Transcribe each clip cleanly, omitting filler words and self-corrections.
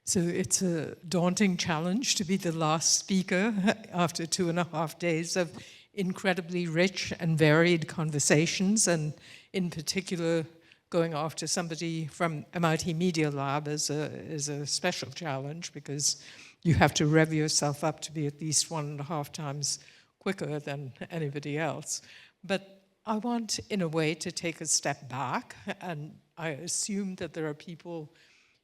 So it's a daunting challenge to be the last speaker after 2.5 days of incredibly rich and varied conversations, and in particular, going after somebody from MIT Media Lab is a special challenge, because you have to rev yourself up to be at least 1.5 times quicker than anybody else. But I want, in a way, to take a step back, and I assume that there are people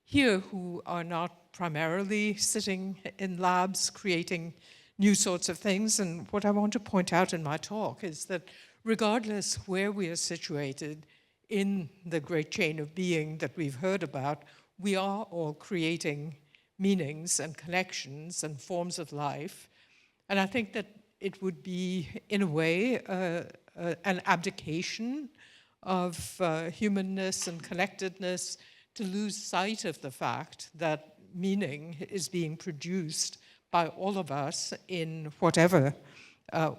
here who are not primarily sitting in labs creating new sorts of things. And what I want to point out in my talk is that regardless where we are situated in the great chain of being that we've heard about, we are all creating meanings and connections and forms of life. And I think that it would be, in a way, an abdication of humanness and connectedness to lose sight of the fact that meaning is being produced by all of us in whatever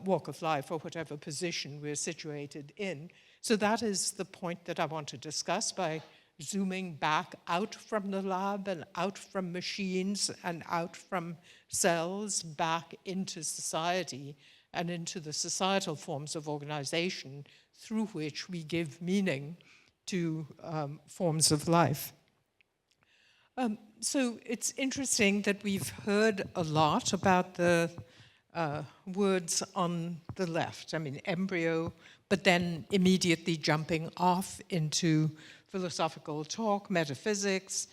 walk of life or whatever position we're situated in. So that is the point that I want to discuss by zooming back out from the lab and out from machines and out from cells back into society and into the societal forms of organization through which we give meaning to forms of life. So it's interesting that we've heard a lot about the words on the left. I mean, embryo, but then immediately jumping off into philosophical talk, metaphysics,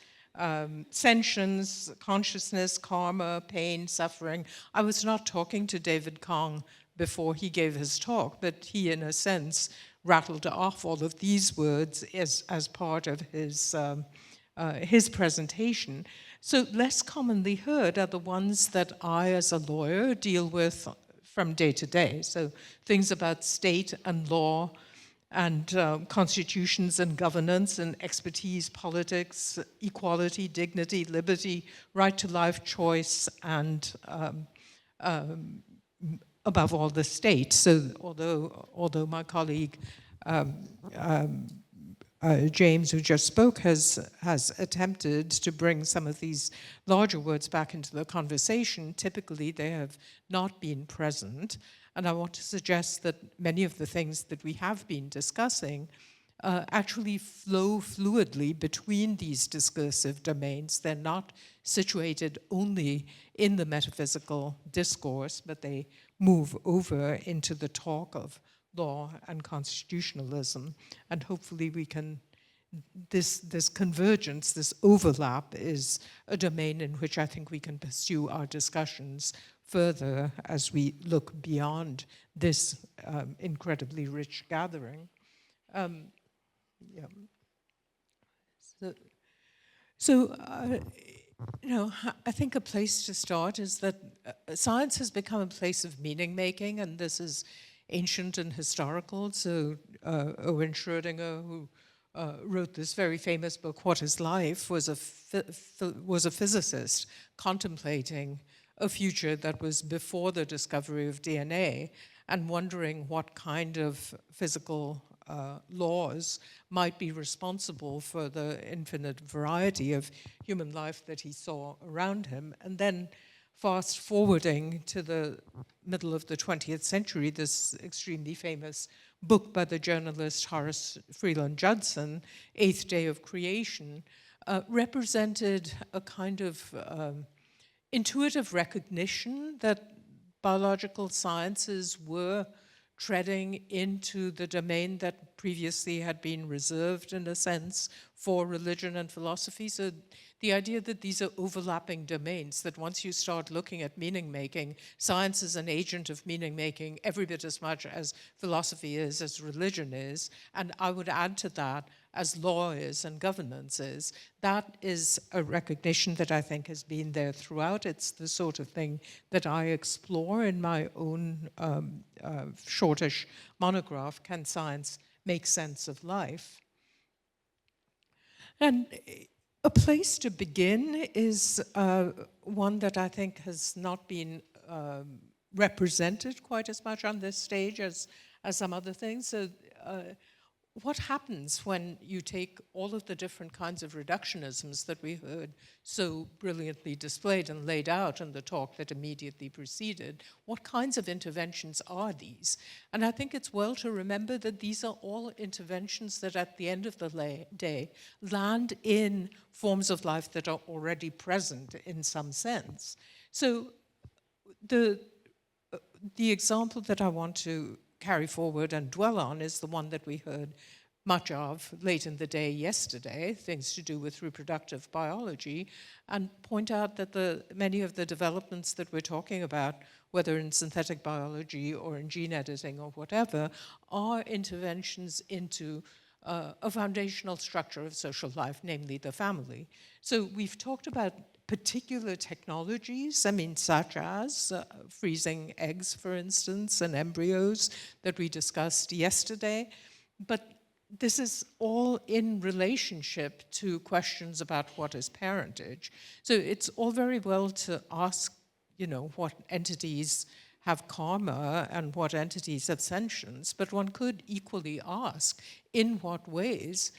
sentience, consciousness, karma, pain, suffering. I was not talking to David Kong before he gave his talk, but he, in a sense, rattled off all of these words as part of his presentation. So less commonly heard are the ones that I, as a lawyer, deal with from day to day. So things about state and law and constitutions and governance and expertise, politics, equality, dignity, liberty, right to life, choice, and above all, the state. So although my colleague James, who just spoke, has attempted to bring some of these larger words back into the conversation, typically they have not been present. And I want to suggest that many of the things that we have been discussing actually flow fluidly between these discursive domains. They're not situated only in the metaphysical discourse, but they move over into the talk of law and constitutionalism. And hopefully we can, this convergence, this overlap is a domain in which I think we can pursue our discussions further as we look beyond this incredibly rich gathering. I think a place to start is that science has become a place of meaning making, and this is ancient and historical. So Owen Schrödinger, who wrote this very famous book, What is Life, was a physicist contemplating a future that was before the discovery of DNA and wondering what kind of physical laws might be responsible for the infinite variety of human life that he saw around him. And then fast forwarding to the middle of the 20th century, this extremely famous book by the journalist Horace Freeland Judson, Eighth Day of Creation, represented a kind of intuitive recognition that biological sciences were treading into the domain that previously had been reserved, in a sense, for religion and philosophy. So the idea that these are overlapping domains, that once you start looking at meaning making, science is an agent of meaning making every bit as much as philosophy is, as religion is, and I would add to that, as law is and governance is. That is a recognition that I think has been there throughout. It's the sort of thing that I explore in my own shortish monograph, Can Science Make Sense of Life? And a place to begin is one that I think has not been represented quite as much on this stage as some other things. So what happens when you take all of the different kinds of reductionisms that we heard so brilliantly displayed and laid out in the talk that immediately preceded? What kinds of interventions are these? And I think it's well to remember that these are all interventions that at the end of the day land in forms of life that are already present in some sense. So the example that I want to carry forward and dwell on is the one that we heard much of late in the day yesterday, things to do with reproductive biology, and point out that many of the developments that we're talking about, whether in synthetic biology or in gene editing or whatever, are interventions into a foundational structure of social life, namely the family. So we've talked about particular technologies, such as freezing eggs, for instance, and embryos that we discussed yesterday. But this is all in relationship to questions about what is parentage. So it's all very well to ask, what entities have karma and what entities have sentience, but one could equally ask, in what ways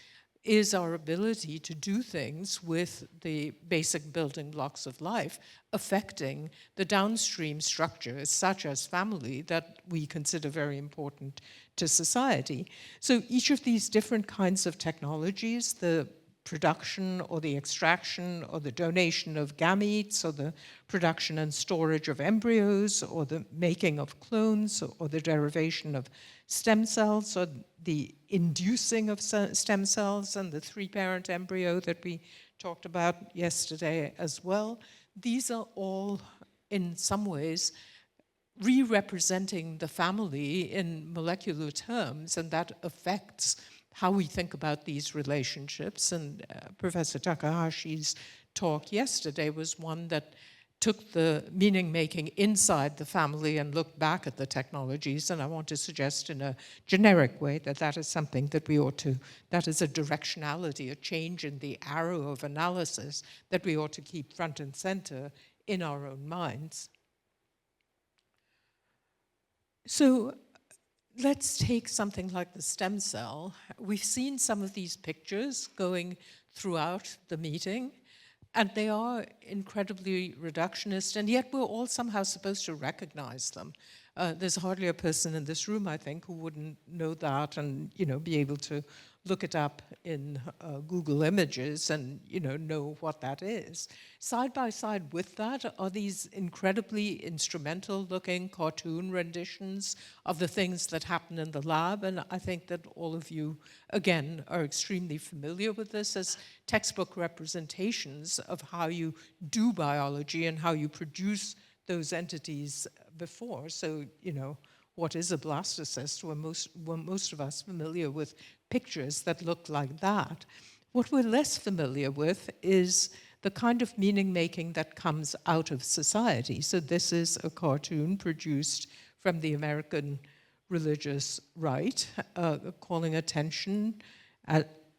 is our ability to do things with the basic building blocks of life affecting the downstream structures, such as family, that we consider very important to society. So each of these different kinds of technologies, the production or the extraction or the donation of gametes or the production and storage of embryos or the making of clones or the derivation of stem cells or the inducing of stem cells and the three-parent embryo that we talked about yesterday as well. These are all, in some ways, re-representing the family in molecular terms, and that affects how we think about these relationships. And Professor Takahashi's talk yesterday was one that took the meaning-making inside the family and looked back at the technologies, and I want to suggest in a generic way that is something that that is a directionality, a change in the arrow of analysis that we ought to keep front and center in our own minds. So let's take something like the stem cell. We've seen some of these pictures going throughout the meeting, and they are incredibly reductionist, and yet we're all somehow supposed to recognize them. There's hardly a person in this room, I think, who wouldn't know that and be able to look it up in Google Images and know what that is. Side by side with that are these incredibly instrumental-looking cartoon renditions of the things that happen in the lab, and I think that all of you, again, are extremely familiar with this as textbook representations of how you do biology and how you produce those entities before. So, what is a blastocyst? We're most of us familiar with pictures that look like that. What we're less familiar with is the kind of meaning-making that comes out of society. So this is a cartoon produced from the American religious right, calling attention,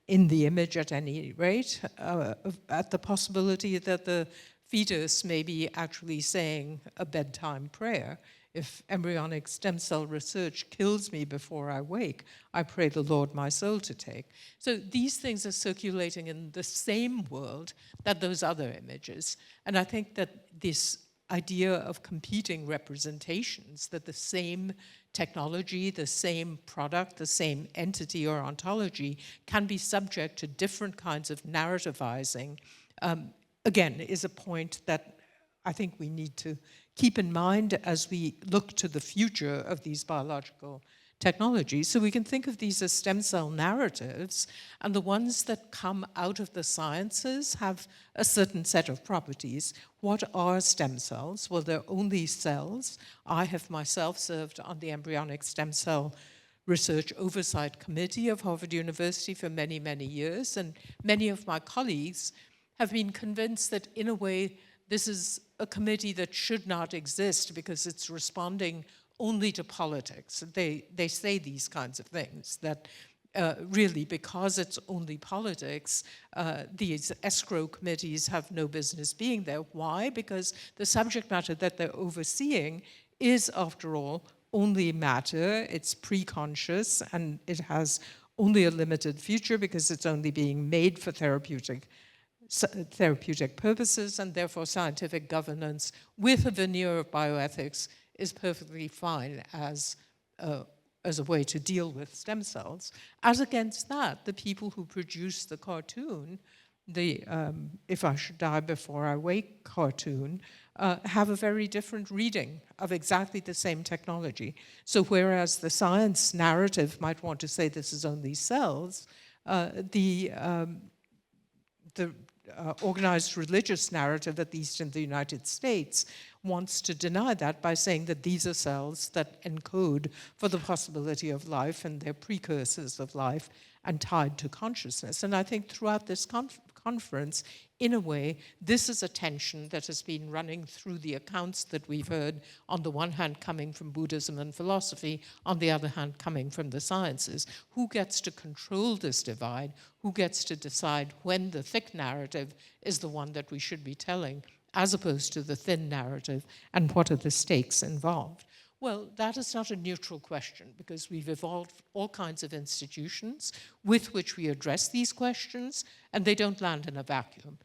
in the image at any rate, at the possibility that the fetus may be actually saying a bedtime prayer. If embryonic stem cell research kills me before I wake, I pray the Lord my soul to take. So these things are circulating in the same world that those other images. And I think that this idea of competing representations, that the same technology, the same product, the same entity or ontology can be subject to different kinds of narrativizing, again, is a point that I think we need to keep in mind as we look to the future of these biological technologies. So we can think of these as stem cell narratives, and the ones that come out of the sciences have a certain set of properties. What are stem cells? Well, they're only cells. I have myself served on the embryonic stem cell research oversight committee of Harvard University for many, many years, and many of my colleagues have been convinced that, in a way, this is a committee that should not exist because it's responding only to politics. They say these kinds of things, that really, because it's only politics, these escrow committees have no business being there. Why? Because the subject matter that they're overseeing is, after all, only matter. It's pre-conscious, and it has only a limited future because it's only being made for therapeutic purposes, and therefore scientific governance with a veneer of bioethics is perfectly fine as a way to deal with stem cells. As against that, the people who produce the cartoon, the If I Should Die Before I Wake cartoon, have a very different reading of exactly the same technology. So whereas the science narrative might want to say this is only cells, the organized religious narrative, at least in the United States, wants to deny that by saying that these are cells that encode for the possibility of life and they're precursors of life and tied to consciousness. And I think throughout this conference, in a way, this is a tension that has been running through the accounts that we've heard, on the one hand coming from Buddhism and philosophy, on the other hand coming from the sciences. Who gets to control this divide? Who gets to decide when the thick narrative is the one that we should be telling, as opposed to the thin narrative, and what are the stakes involved? Well, that is not a neutral question, because we've evolved all kinds of institutions with which we address these questions, and they don't land in a vacuum.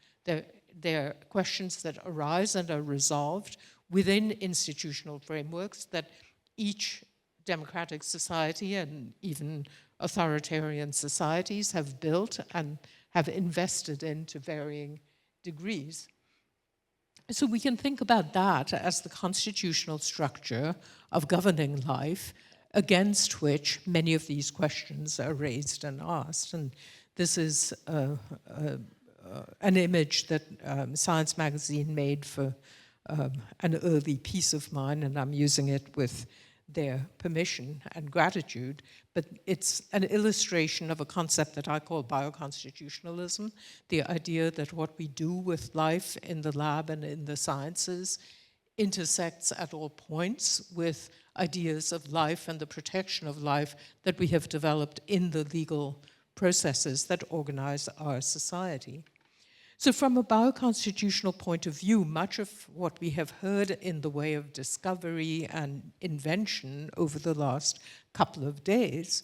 They're questions that arise and are resolved within institutional frameworks that each democratic society and even authoritarian societies have built and have invested in to varying degrees. So we can think about that as the constitutional structure of governing life against which many of these questions are raised and asked. And this is an image that Science Magazine made for an early piece of mine, and I'm using it with their permission and gratitude, but it's an illustration of a concept that I call bioconstitutionalism, the idea that what we do with life in the lab and in the sciences intersects at all points with ideas of life and the protection of life that we have developed in the legal processes that organize our society. So from a bioconstitutional point of view, much of what we have heard in the way of discovery and invention over the last couple of days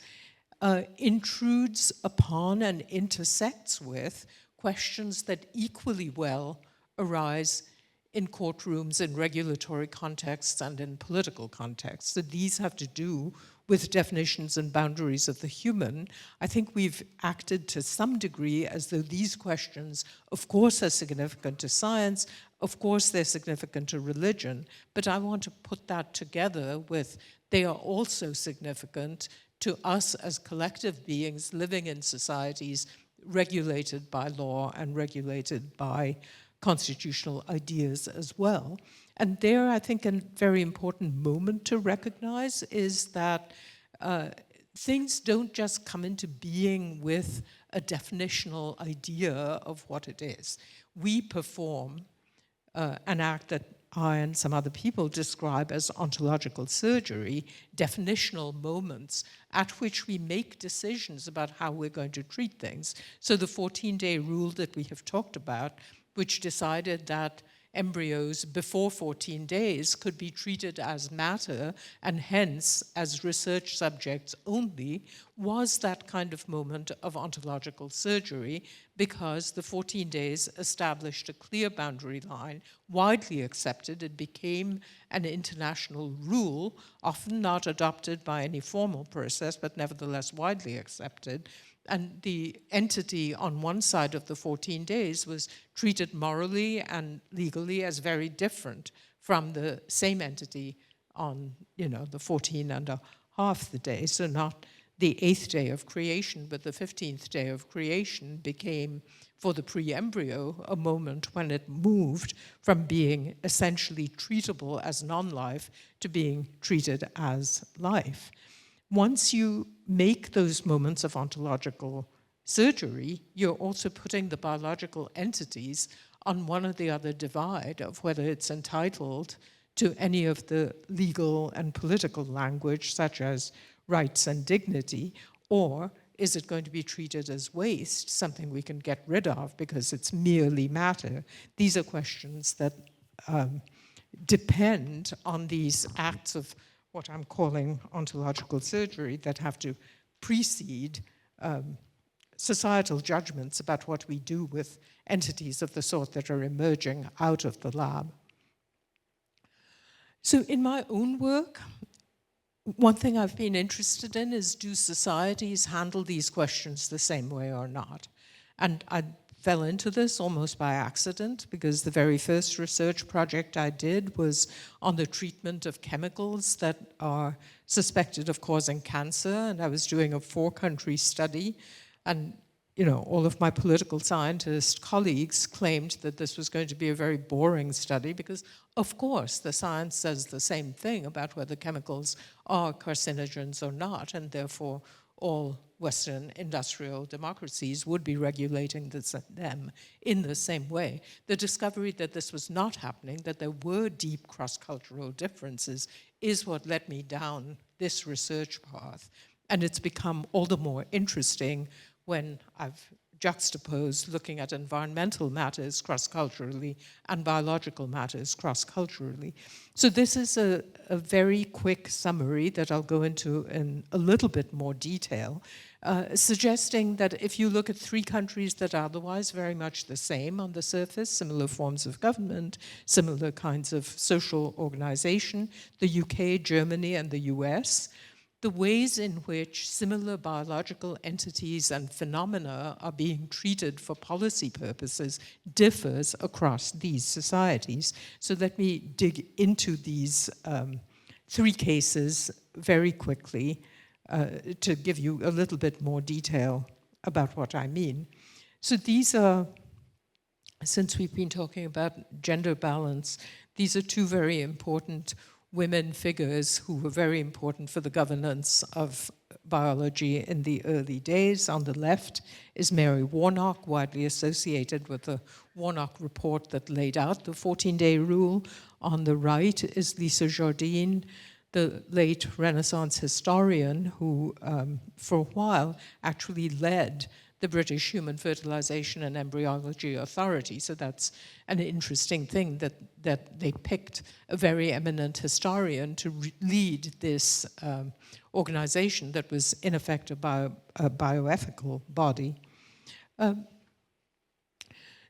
intrudes upon and intersects with questions that equally well arise in courtrooms, in regulatory contexts, and in political contexts. So these have to do with definitions and boundaries of the human. I think we've acted to some degree as though these questions, of course, are significant to science, of course they're significant to religion, but I want to put that together with they are also significant to us as collective beings living in societies regulated by law and regulated by constitutional ideas as well. And there, I think, a very important moment to recognize is that things don't just come into being with a definitional idea of what it is. We perform an act that I and some other people describe as ontological surgery, definitional moments at which we make decisions about how we're going to treat things. So the 14-day rule that we have talked about, which decided that embryos before 14 days could be treated as matter and hence as research subjects only, was that kind of moment of ontological surgery, because the 14 days established a clear boundary line, widely accepted. It became an international rule, often not adopted by any formal process, but nevertheless widely accepted. And the entity on one side of the 14 days was treated morally and legally as very different from the same entity on, the 14 and a half the day. So not the 8th day of creation, but the 15th day of creation became, for the pre-embryo, a moment when it moved from being essentially treatable as non-life to being treated as life. Once you make those moments of ontological surgery, you're also putting the biological entities on one or the other divide of whether it's entitled to any of the legal and political language, such as rights and dignity, or is it going to be treated as waste, something we can get rid of because it's merely matter? These are questions that depend on these acts of what I'm calling ontological surgery that have to precede societal judgments about what we do with entities of the sort that are emerging out of the lab. So in my own work, one thing I've been interested in is, do societies handle these questions the same way or not? And I fell into this almost by accident, because the very first research project I did was on the treatment of chemicals that are suspected of causing cancer, and I was doing a 4-country study, and all of my political scientist colleagues claimed that this was going to be a very boring study because, of course, the science says the same thing about whether chemicals are carcinogens or not, and therefore all Western industrial democracies would be regulating them in the same way. The discovery that this was not happening, that there were deep cross-cultural differences, is what led me down this research path. And it's become all the more interesting when I've juxtaposed looking at environmental matters cross-culturally and biological matters cross-culturally. So this is a very quick summary that I'll go into in a little bit more detail, suggesting that if you look at 3 countries that are otherwise very much the same on the surface, similar forms of government, similar kinds of social organization, the UK, Germany, and the US, the ways in which similar biological entities and phenomena are being treated for policy purposes differs across these societies. So let me dig into these 3 cases very quickly to give you a little bit more detail about what I mean. So these are, since we've been talking about gender balance, these are 2 very important women figures who were very important for the governance of biology in the early days. On the left is Mary Warnock, widely associated with the Warnock report that laid out the 14-day rule. On the right is Lisa Jardine, the late Renaissance historian who, for a while, actually led the British Human Fertilization and Embryology Authority. So that's an interesting thing that they picked a very eminent historian to lead this organization that was in effect a bioethical body.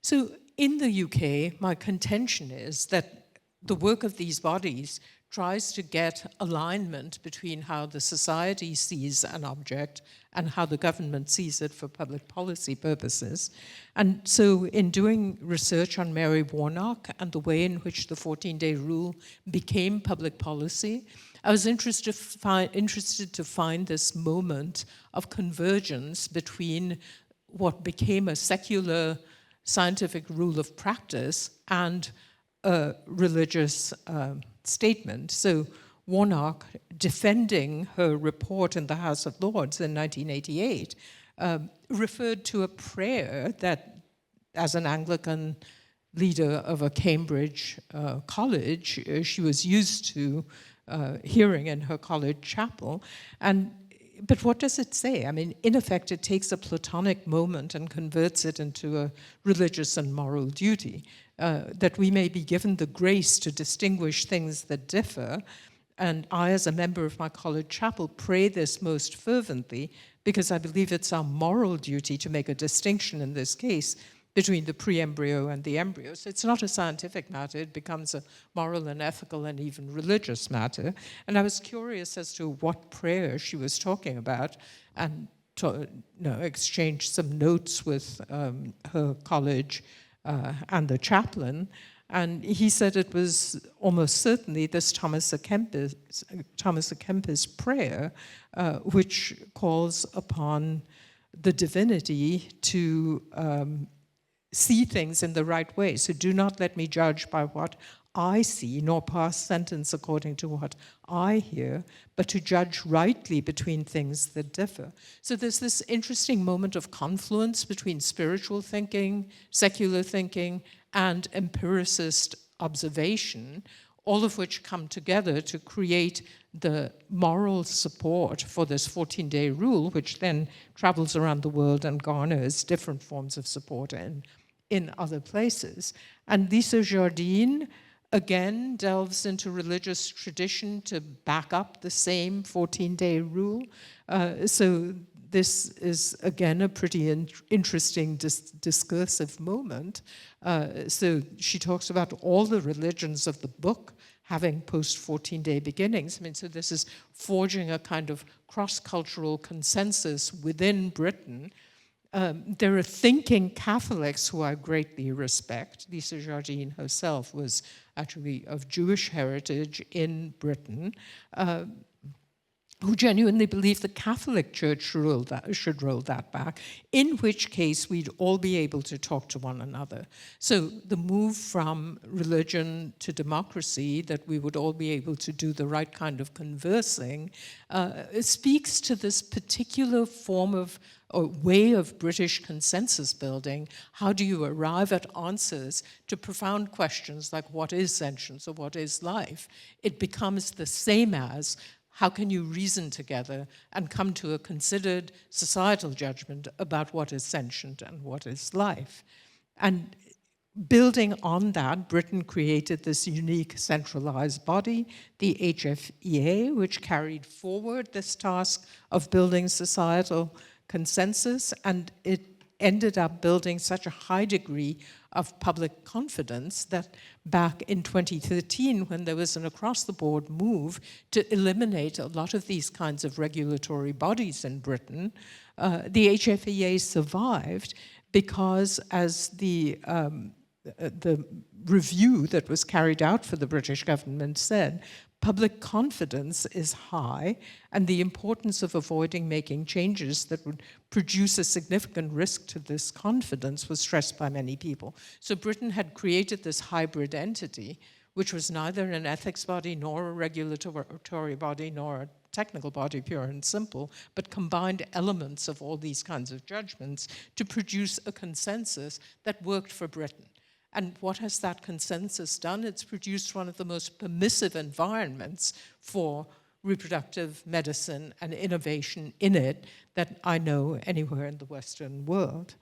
So in the UK, my contention is that the work of these bodies tries to get alignment between how the society sees an object and how the government sees it for public policy purposes. And so in doing research on Mary Warnock and the way in which the 14-day rule became public policy, I was interested to find this moment of convergence between what became a secular scientific rule of practice and a religious statement. So Warnock, defending her report in the House of Lords in 1988, referred to a prayer that, as an Anglican leader of a Cambridge college, she was used to hearing in her college chapel. But what does it say? I mean, in effect, it takes a Platonic moment and converts it into a religious and moral duty, that we may be given the grace to distinguish things that differ. And I, as a member of my college chapel, pray this most fervently because I believe it's our moral duty to make a distinction in this case between the pre-embryo and the embryo. So it's not a scientific matter, it becomes a moral and ethical and even religious matter. And I was curious as to what prayer she was talking about, and exchanged some notes with her college and the chaplain. And he said it was almost certainly this Thomas à Kempis prayer, which calls upon the divinity to see things in the right way. So do not let me judge by what I see, nor pass sentence according to what I hear, but to judge rightly between things that differ. So there's this interesting moment of confluence between spiritual thinking, secular thinking, and empiricist observation, all of which come together to create the moral support for this 14-day rule, which then travels around the world and garners different forms of support in other places. And Lisa Jardine, again, delves into religious tradition to back up the same 14-day rule. So this is, again, a pretty interesting discursive moment. So she talks about all the religions of the book having post-14-day beginnings. I mean, so this is forging a kind of cross-cultural consensus within Britain. There are thinking Catholics who I greatly respect. Lisa Jardine herself was actually of Jewish heritage in Britain, who genuinely believe the Catholic Church should roll that back, in which case we'd all be able to talk to one another. So the move from religion to democracy, that we would all be able to do the right kind of conversing, speaks to this particular form of or way of British consensus building. How do you arrive at answers to profound questions like what is sentience or what is life? It becomes the same as how can you reason together and come to a considered societal judgment about what is sentient and what is life? And building on that, Britain created this unique centralized body, the HFEA, which carried forward this task of building societal consensus, and it ended up building such a high degree of public confidence that back in 2013, when there was an across-the-board move to eliminate a lot of these kinds of regulatory bodies in Britain, the HFEA survived because, as the review that was carried out for the British government said, public confidence is high, and the importance of avoiding making changes that would produce a significant risk to this confidence was stressed by many people. So Britain had created this hybrid entity, which was neither an ethics body, nor a regulatory body, nor a technical body, pure and simple, but combined elements of all these kinds of judgments to produce a consensus that worked for Britain. And what has that consensus done? It's produced one of the most permissive environments for reproductive medicine and innovation in it that I know anywhere in the Western world.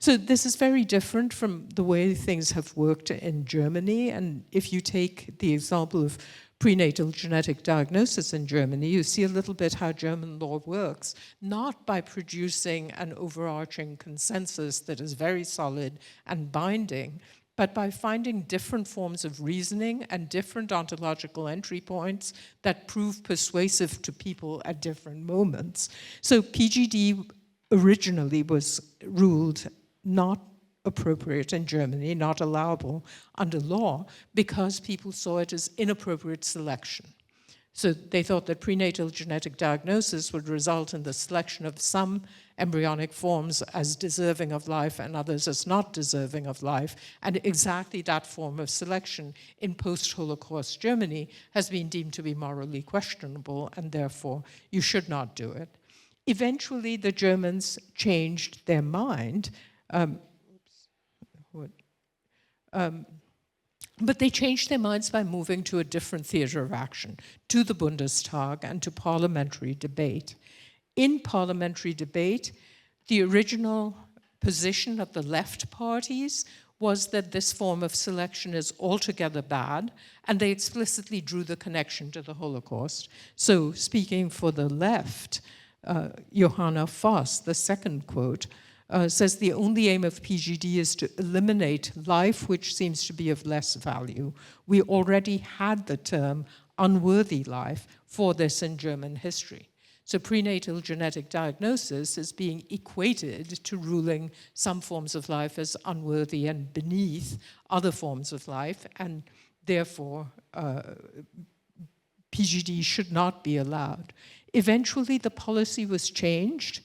So this is very different from the way things have worked in Germany. And if you take the example of prenatal genetic diagnosis in Germany, you see a little bit how German law works, not by producing an overarching consensus that is very solid and binding, but by finding different forms of reasoning and different ontological entry points that prove persuasive to people at different moments. So PGD originally was ruled not appropriate in Germany, not allowable under law, because people saw it as inappropriate selection. So they thought that prenatal genetic diagnosis would result in the selection of some embryonic forms as deserving of life and others as not deserving of life. And exactly that form of selection in post-Holocaust Germany has been deemed to be morally questionable, and therefore you should not do it. Eventually, the Germans changed their mind. But they changed their minds by moving to a different theater of action, to the Bundestag and to parliamentary debate. In parliamentary debate, the original position of the left parties was that this form of selection is altogether bad, and they explicitly drew the connection to the Holocaust. So speaking for the left, Johanna Voss, the second quote, says the only aim of PGD is to eliminate life which seems to be of less value. We already had the term unworthy life for this in German history. So prenatal genetic diagnosis is being equated to ruling some forms of life as unworthy and beneath other forms of life, and therefore PGD should not be allowed. Eventually the policy was changed,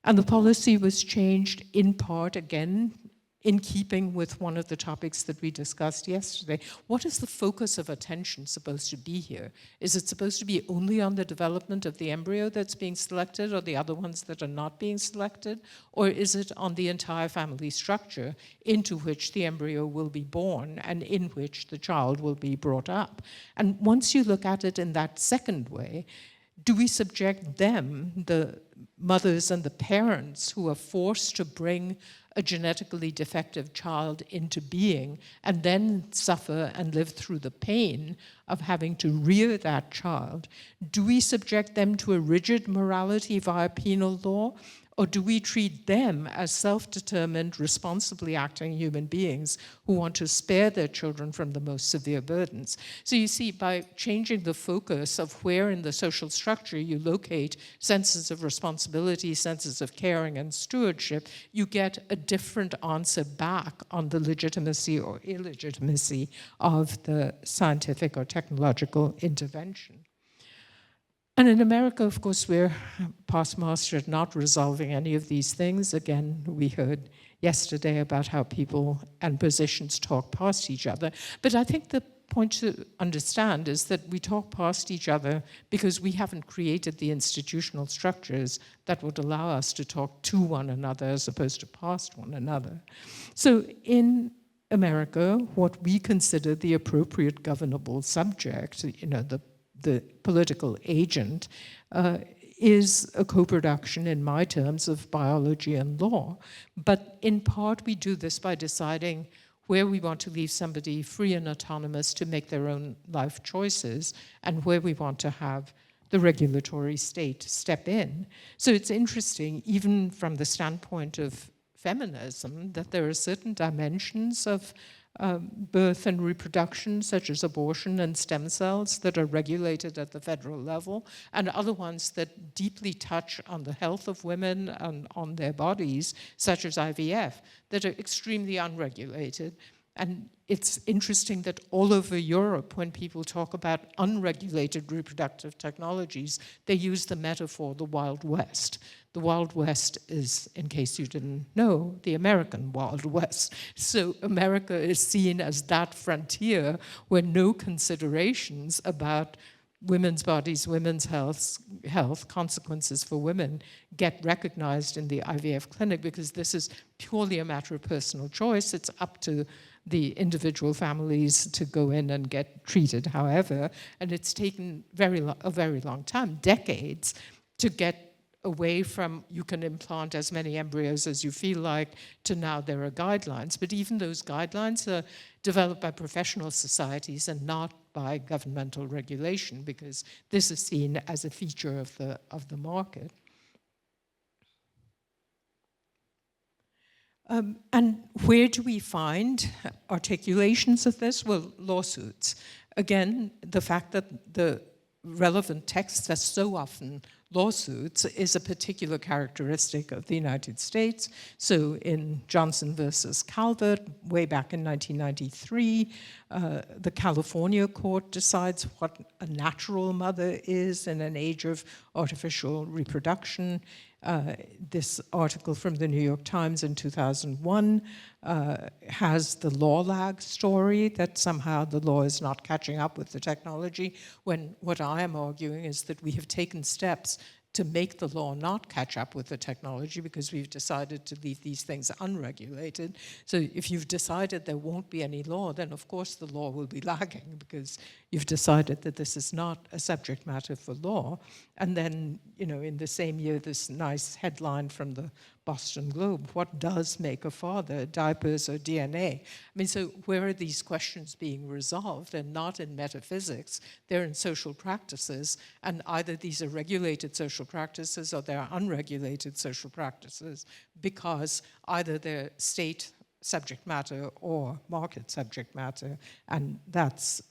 and the policy was changed in part, again, in keeping with one of the topics that we discussed yesterday. What is the focus of attention supposed to be here? Is it supposed to be only on the development of the embryo that's being selected, or the other ones that are not being selected? Or is it on the entire family structure into which the embryo will be born and in which the child will be brought up? And once you look at it in that second way, do we subject them, the mothers and the parents who are forced to bring a genetically defective child into being and then suffer and live through the pain of having to rear that child, do we subject them to a rigid morality via penal law? Or do we treat them as self-determined, responsibly acting human beings who want to spare their children from the most severe burdens? So you see, by changing the focus of where in the social structure you locate senses of responsibility, senses of caring and stewardship, you get a different answer back on the legitimacy or illegitimacy of the scientific or technological intervention. And in America, of course, we're past master at not resolving any of these things. Again, we heard yesterday about how people and positions talk past each other. But I think the point to understand is that we talk past each other because we haven't created the institutional structures that would allow us to talk to one another as opposed to past one another. So in America, what we consider the appropriate governable subject, the political agent, is a co-production, in my terms, of biology and law. But in part, we do this by deciding where we want to leave somebody free and autonomous to make their own life choices, and where we want to have the regulatory state step in. So it's interesting, even from the standpoint of feminism, that there are certain dimensions of birth and reproduction, such as abortion and stem cells, that are regulated at the federal level, and other ones that deeply touch on the health of women and on their bodies, such as IVF, that are extremely unregulated. And it's interesting that all over Europe, when people talk about unregulated reproductive technologies, they use the metaphor, the Wild West. The Wild West is, in case you didn't know, the American Wild West. So America is seen as that frontier where no considerations about women's bodies, women's health, consequences for women get recognized in the IVF clinic, because this is purely a matter of personal choice. It's up to the individual families to go in and get treated however, and it's taken a very long time, decades, to get away from you can implant as many embryos as you feel like, to now there are guidelines. But even those guidelines are developed by professional societies and not by governmental regulation, because this is seen as a feature of the market. And where do we find articulations of this? Well, lawsuits. Again, the fact that the relevant texts are so often lawsuits is a particular characteristic of the United States. So in Johnson versus Calvert, way back in 1993, the California court decides what a natural mother is in an age of artificial reproduction. This article from the New York Times in 2001 has the law lag story, that somehow the law is not catching up with the technology, when what I am arguing is that we have taken steps to make the law not catch up with the technology because we've decided to leave these things unregulated. So if you've decided there won't be any law, then of course the law will be lagging because you've decided that this is not a subject matter for law. And then, in the same year, this nice headline from the Boston Globe, what does make a father, diapers or DNA? So where are these questions being resolved? And not in metaphysics, they're in social practices, and either these are regulated social practices or they're unregulated social practices, because either they're state subject matter or market subject matter, and that's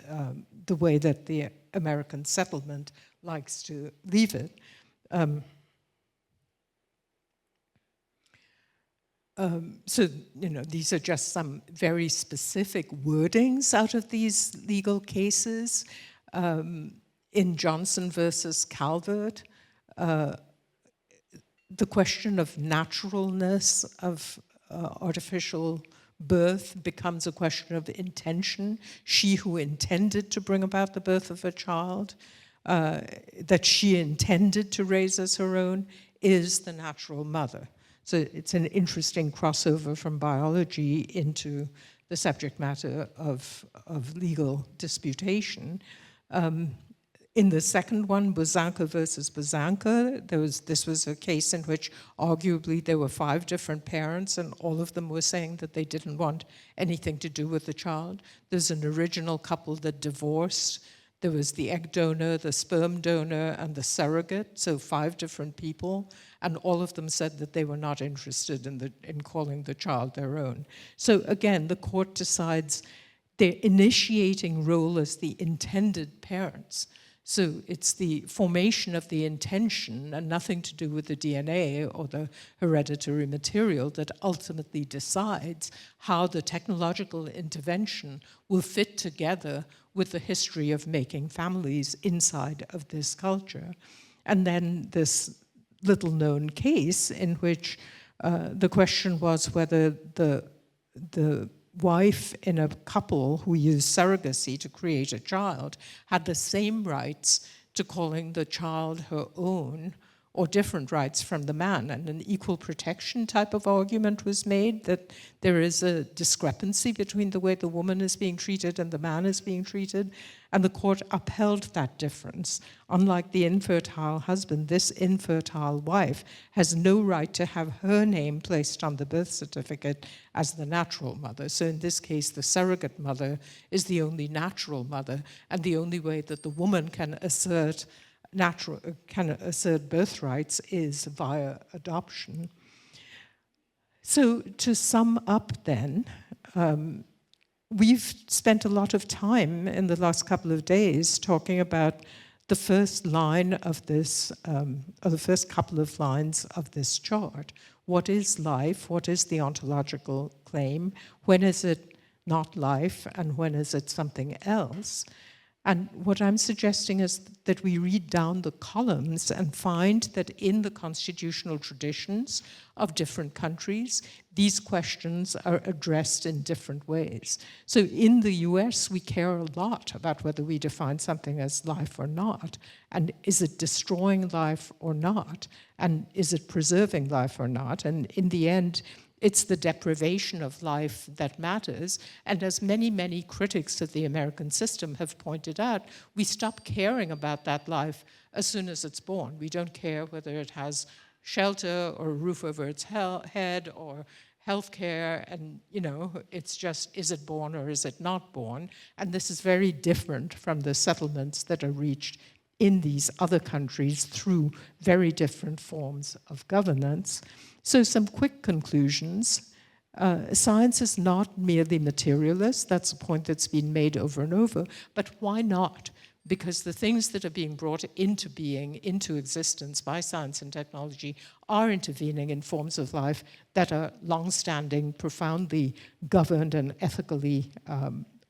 the way that the American settlement likes to leave it. So, these are just some very specific wordings out of these legal cases. In Johnson versus Calvert, the question of naturalness of artificial birth becomes a question of intention. She who intended to bring about the birth of a child, that she intended to raise as her own, is the natural mother. So it's an interesting crossover from biology into the subject matter of legal disputation. In the second one, Buzanka versus Buzanka, this was a case in which arguably there were 5 different parents and all of them were saying that they didn't want anything to do with the child. There's an original couple that divorced. There was the egg donor, the sperm donor, and the surrogate, so 5 different people, and all of them said that they were not interested in calling the child their own. So again, the court decides their initiating role as the intended parents. So it's the formation of the intention and nothing to do with the DNA or the hereditary material that ultimately decides how the technological intervention will fit together with the history of making families inside of this culture. And then this little known case in which the question was whether the wife in a couple who used surrogacy to create a child had the same rights to calling the child her own or different rights from the man. And an equal protection type of argument was made that there is a discrepancy between the way the woman is being treated and the man is being treated. And the court upheld that difference. Unlike the infertile husband, this infertile wife has no right to have her name placed on the birth certificate as the natural mother. So in this case, the surrogate mother is the only natural mother, and the only way that the woman can assert birth rights is via adoption. So to sum up then, we've spent a lot of time in the last couple of days talking about the first line of this, or the first couple of lines of this chart. What is life? What is the ontological claim? When is it not life? And when is it something else? And what I'm suggesting is that we read down the columns and find that in the constitutional traditions of different countries, these questions are addressed in different ways. So in the US, we care a lot about whether we define something as life or not, and is it destroying life or not, and is it preserving life or not, and in the end, it's the deprivation of life that matters. And as many, many critics of the American system have pointed out, we stop caring about that life as soon as it's born. We don't care whether it has shelter or a roof over its head or health care, and it's just, is it born or is it not born? And this is very different from the settlements that are reached in these other countries through very different forms of governance. So some quick conclusions. Science is not merely materialist. That's a point that's been made over and over. But why not? Because the things that are being brought into being, into existence by science and technology are intervening in forms of life that are long-standing, profoundly governed and ethically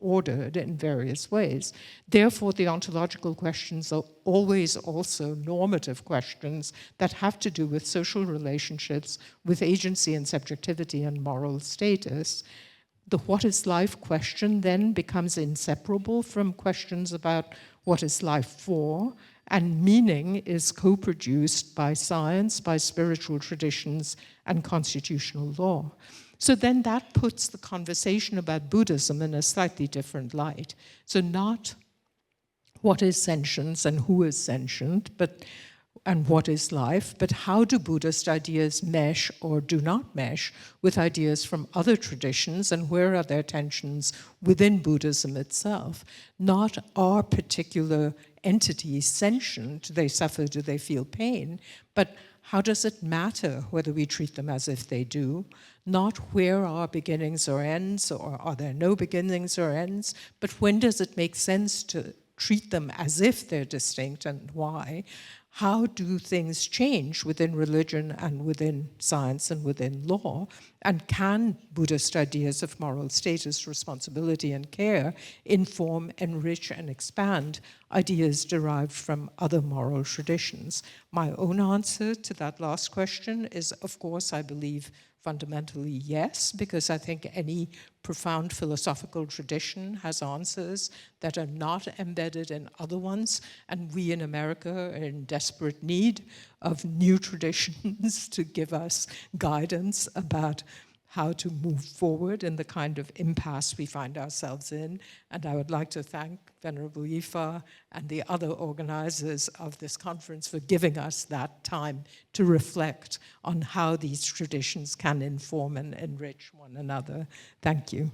ordered in various ways. Therefore, the ontological questions are always also normative questions that have to do with social relationships, with agency and subjectivity and moral status. The what is life question then becomes inseparable from questions about what is life for, and meaning is co-produced by science, by spiritual traditions, and constitutional law. So then that puts the conversation about Buddhism in a slightly different light. So not what is sentience and who is sentient, and what is life, but how do Buddhist ideas mesh or do not mesh with ideas from other traditions, and where are there tensions within Buddhism itself? Not are particular entities sentient, do they suffer, do they feel pain, but how does it matter whether we treat them as if they do? Not where are beginnings or ends, or are there no beginnings or ends, but when does it make sense to treat them as if they're distinct, and why? How do things change within religion and within science and within law? And can Buddhist ideas of moral status, responsibility, and care inform, enrich, and expand ideas derived from other moral traditions? My own answer to that last question is, of course, I believe fundamentally yes, because I think any profound philosophical tradition has answers that are not embedded in other ones, and we in America are in desperate need of new traditions to give us guidance about how to move forward in the kind of impasse we find ourselves in. And I would like to thank Venerable Yifa and the other organizers of this conference for giving us that time to reflect on how these traditions can inform and enrich one another. Thank you.